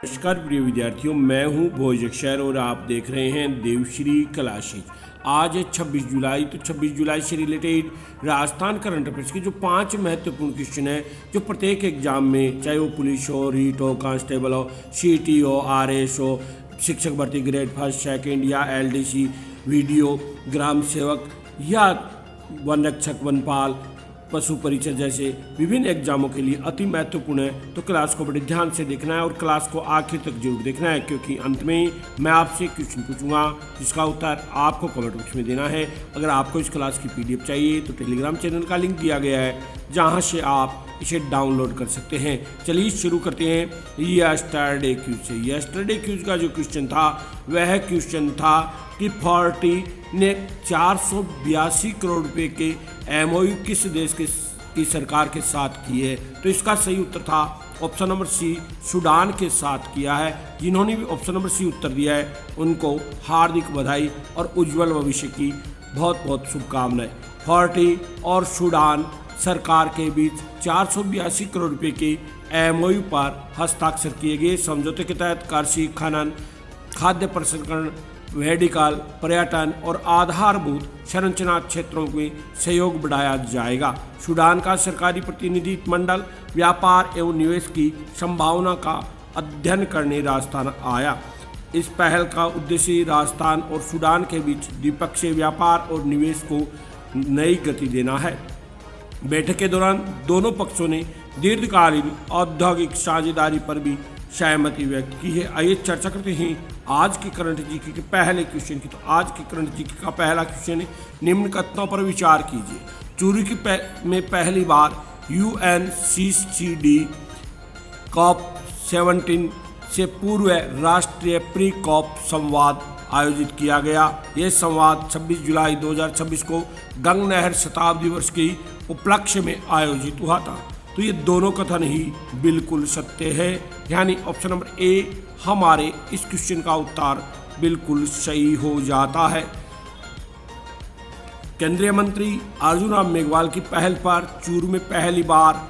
नमस्कार प्रिय विद्यार्थियों, मैं हूं भोज अक्षर और आप देख रहे हैं देवश्री क्लासेज। आज है 26 जुलाई। तो 26 जुलाई से रिलेटेड राजस्थान करंट अफेयर्स के जो 5 महत्वपूर्ण क्वेश्चन हैं जो प्रत्येक एग्जाम में, चाहे वो पुलिस हो, रीट हो, कांस्टेबल हो, सीटी हो, आरएस हो, शिक्षक भर्ती ग्रेड फर्स्ट सेकेंड या एलडीसी, वीडियो, ग्राम सेवक या वन रक्षक, वनपाल, पशु परिचय जैसे विभिन्न एग्जामों के लिए अति महत्वपूर्ण है। तो क्लास को बड़े ध्यान से देखना है और क्लास को आखिर तक जरूर देखना है, क्योंकि अंत में मैं आपसे क्वेश्चन पूछूंगा जिसका उत्तर आपको कमेंट बॉक्स में देना है। अगर आपको इस क्लास की पीडीएफ चाहिए तो टेलीग्राम चैनल का लिंक दिया गया है, जहां से आप इसे डाउनलोड कर सकते हैं। चलिए शुरू करते हैं यस्टरडे क्यूज से। यस्टरडे क्यूज का जो क्वेश्चन था वह क्वेश्चन था कि 40 ने 482 करोड़ रुपए के एमओयू किस देश की सरकार के साथ किए। तो इसका सही उत्तर था ऑप्शन नंबर सी, सूडान के साथ किया है। जिन्होंने भी ऑप्शन नंबर सी उत्तर दिया है उनको हार्दिक बधाई और उज्जवल भविष्य की बहुत बहुत शुभकामनाएं। 40 और सूडान सरकार के बीच 482 करोड़ रुपए के एमओयू पर हस्ताक्षर किए गए। समझौते के तहत कृषि, खनन, खाद्य प्रसंस्करण, मेडिकल, पर्यटन और आधारभूत संरचना क्षेत्रों में सहयोग बढ़ाया जाएगा। सूडान का सरकारी प्रतिनिधि मंडल व्यापार एवं निवेश की संभावना का अध्ययन करने राजस्थान आया। इस पहल का उद्देश्य राजस्थान और सूडान के बीच द्विपक्षीय व्यापार और निवेश को नई गति देना है। बैठक के दौरान दोनों पक्षों ने दीर्घकालीन औद्योगिक साझेदारी पर भी सहमति व्यक्त की है। आइए चर्चा करते हैं आज के करंट जीके के पहले क्वेश्चन की। तो आज के करंट जीके का पहला क्वेश्चन है, निम्न कथनों पर विचार कीजिए। चूरू में पहली बार UNCCD COP 17 से पूर्व राष्ट्रीय प्री कॉप संवाद आयोजित किया गया। यह संवाद 26 जुलाई 2026 को गंग नहर शताब्दी वर्ष के उपलक्ष्य में आयोजित हुआ था। तो ये दोनों कथन ही बिल्कुल सत्य है, यानी ऑप्शन नंबर ए हमारे इस क्वेश्चन का उत्तर बिल्कुल सही हो जाता है। केंद्रीय मंत्री अर्जुन राम मेघवाल की पहल पर चूरू में पहली बार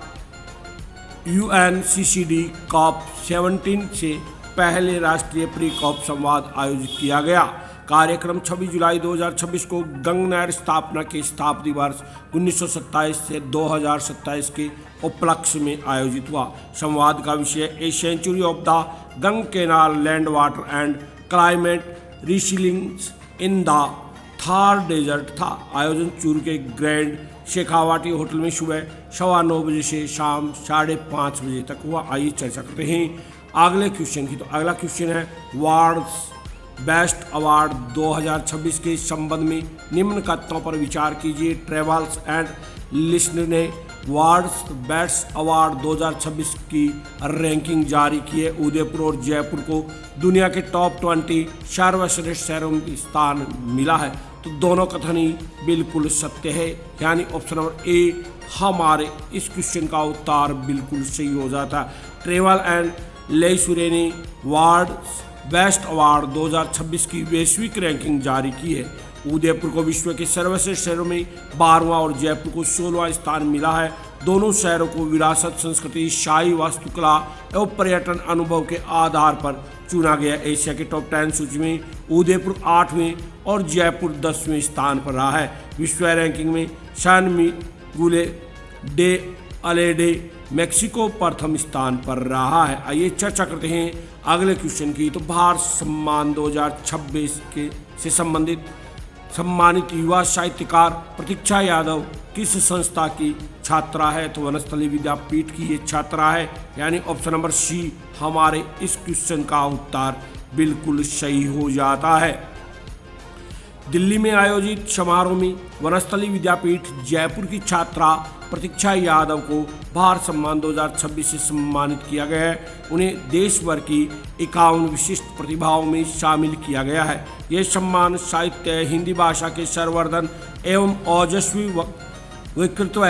UNCCD COP 17 से पहले राष्ट्रीय प्री कॉप संवाद आयोजित किया गया। कार्यक्रम 26 जुलाई 2026 को गंग नहर स्थापना के शताब्दी वर्ष 1927 से 2027 के उपलक्ष्य में आयोजित हुआ। संवाद का विषय a century of the Gang canal, land, water and climate resilience in the Thar desert था। आयोजन चूरू के ग्रैंड शेखावाटी होटल में सुबह 9:15 बजे से शाम 5:30 बजे तक हुआ। आइए चर्चा करते हैं अगले क्वेश्चन की। तो अगला क्वेश्चन है, वार्ड्स बेस्ट अवार्ड 2026 के संबंध में निम्न कथनों पर विचार कीजिए। ट्रेवल्स एंड लिस्नर ने वार्ड्स बेस्ट अवार्ड 2026 की रैंकिंग जारी की है। उदयपुर और जयपुर को दुनिया के टॉप 20 सर्वश्रेष्ठ शहरों में स्थान मिला है। तो दोनों कथन ही बिल्कुल सत्य है, यानी ऑप्शन नंबर ए हमारे इस क्वेश्चन का उत्तर बिल्कुल सही हो जाता है। ट्रेवल एंड लेसुरे ने वार्ड्स बेस्ट अवार्ड 2026 की वैश्विक रैंकिंग जारी की है। उदयपुर को विश्व के सर्वश्रेष्ठ शहरों में 12वां और जयपुर को 16वां स्थान मिला है। दोनों शहरों को विरासत, संस्कृति, शाही वास्तुकला एवं पर्यटन अनुभव के आधार पर चुना गया। एशिया के टॉप 10 सूची में उदयपुर 8वें और जयपुर 10वें स्थान पर रहा है। विश्व रैंकिंग में सैन मिगुएल डे अलेडे मेक्सिको प्रथम स्थान पर रहा है। आइए चर्चा करते हैं अगले क्वेश्चन की। तो भारत सम्मान 2026 के से संबंधित सम्मानित युवा साहित्यकार प्रतीक्षा यादव किस संस्था की छात्रा है। तो वनस्थली विद्यापीठ की ये छात्रा है, यानी ऑप्शन नंबर सी हमारे इस क्वेश्चन का उत्तर बिल्कुल सही हो जाता है। दिल्ली में आयोजित समारोह में वनस्थली विद्यापीठ जयपुर की छात्रा प्रतीक्षा यादव को भारत सम्मान 2026 से सम्मानित किया गया है। उन्हें देश भर की 51 विशिष्ट प्रतिभाओं में शामिल किया गया है। यह सम्मान साहित्य, हिंदी भाषा के संवर्धन एवं ओजस्वी व्यक्तित्व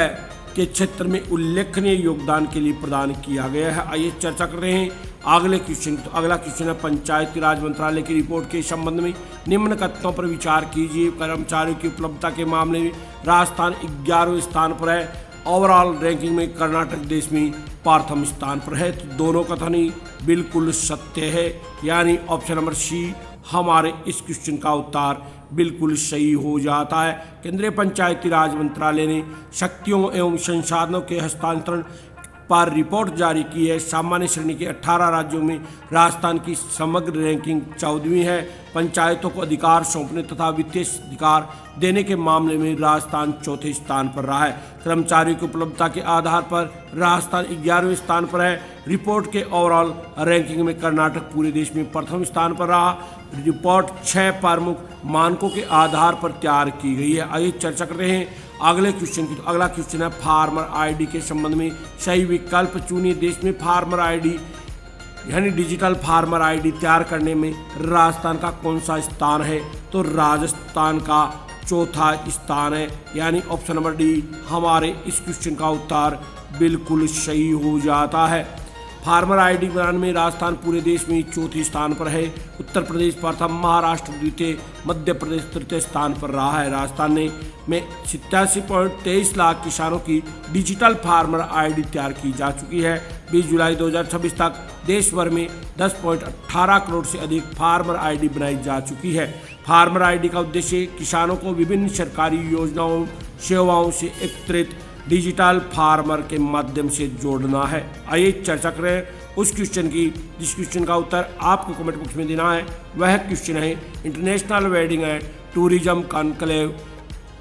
के क्षेत्र में उल्लेखनीय योगदान के लिए प्रदान किया गया है। आइए चर्चा कर रहे हैं अगले क्वेश्चन। तो अगला क्वेश्चन है, पंचायती राज मंत्रालय की रिपोर्ट के संबंध में निम्न कथनों पर विचार कीजिए। कर्मचारियों की उपलब्धता के मामले में राजस्थान 11वें स्थान पर है। ओवरऑल रैंकिंग में कर्नाटक देश में प्रथम स्थान पर है। तो दोनों कथन ही बिल्कुल सत्य है, यानी ऑप्शन नंबर सी हमारे इस क्वेश्चन का उत्तर बिल्कुल सही हो जाता है। केंद्रीय पंचायती राज मंत्रालय ने शक्तियों एवं संसाधनों के हस्तांतरण पर रिपोर्ट जारी की है। सामान्य श्रेणी के 18 राज्यों में राजस्थान की समग्र रैंकिंग 14वीं है। पंचायतों को अधिकार सौंपने तथा वित्तीय अधिकार देने के मामले में राजस्थान चौथे स्थान पर रहा है। कर्मचारियों की उपलब्धता के आधार पर राजस्थान 11वें स्थान पर है। रिपोर्ट के ओवरऑल रैंकिंग में कर्नाटक पूरे देश में प्रथम स्थान पर रहा। रिपोर्ट 6 प्रमुख मानकों के आधार पर तैयार की गई है। आइए चर्चा करते हैं अगले क्वेश्चन की। तो अगला क्वेश्चन है फार्मर आईडी के संबंध में सही विकल्प चुनिए। देश में फार्मर आईडी यानी डिजिटल फार्मर आईडी तैयार करने में राजस्थान का कौन सा स्थान है? तो राजस्थान का चौथा स्थान है, यानी ऑप्शन नंबर डी हमारे इस क्वेश्चन का उत्तर बिल्कुल सही हो जाता है। फार्मर आईडी बनाने में राजस्थान पूरे देश में चौथे स्थान पर है। उत्तर प्रदेश प्रथम, महाराष्ट्र द्वितीय, मध्य प्रदेश तृतीय स्थान पर रहा है। राजस्थान में 87.23 लाख किसानों की डिजिटल फार्मर आईडी तैयार की जा चुकी है। 20 जुलाई 2026 तक देश भर में 10.18 करोड़ से अधिक फार्मर आईडी बनाई जा चुकी है। फार्मर आईडी का उद्देश्य किसानों को विभिन्न सरकारी योजनाओं सेवाओं से एकत्रित डिजिटल फार्मर के माध्यम से जोड़ना है। आइए चर्चा करें उस क्वेश्चन की जिस क्वेश्चन का उत्तर आपको कमेंट बॉक्स में देना है। वह क्वेश्चन है international wedding and tourism conclave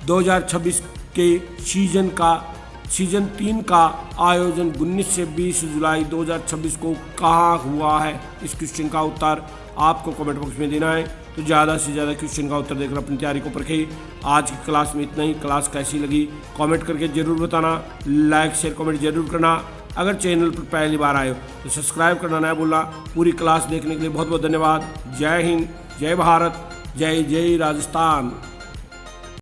2026 के सीजन 3 का आयोजन 19 से 20 जुलाई 2026 को कहाँ हुआ है? इस क्वेश्चन का उत्तर आपको कमेंट बॉक्स में देना है। तो ज़्यादा से ज़्यादा क्वेश्चन का उत्तर देकर अपनी तैयारी को परखें। आज की क्लास में इतना ही। क्लास कैसी लगी कमेंट करके ज़रूर बताना। लाइक शेयर कमेंट जरूर करना। अगर चैनल पर पहली बार आए हो तो सब्सक्राइब करना ना भूलना। पूरी क्लास देखने के लिए बहुत बहुत धन्यवाद। जय हिंद, जय भारत, जय जय राजस्थान।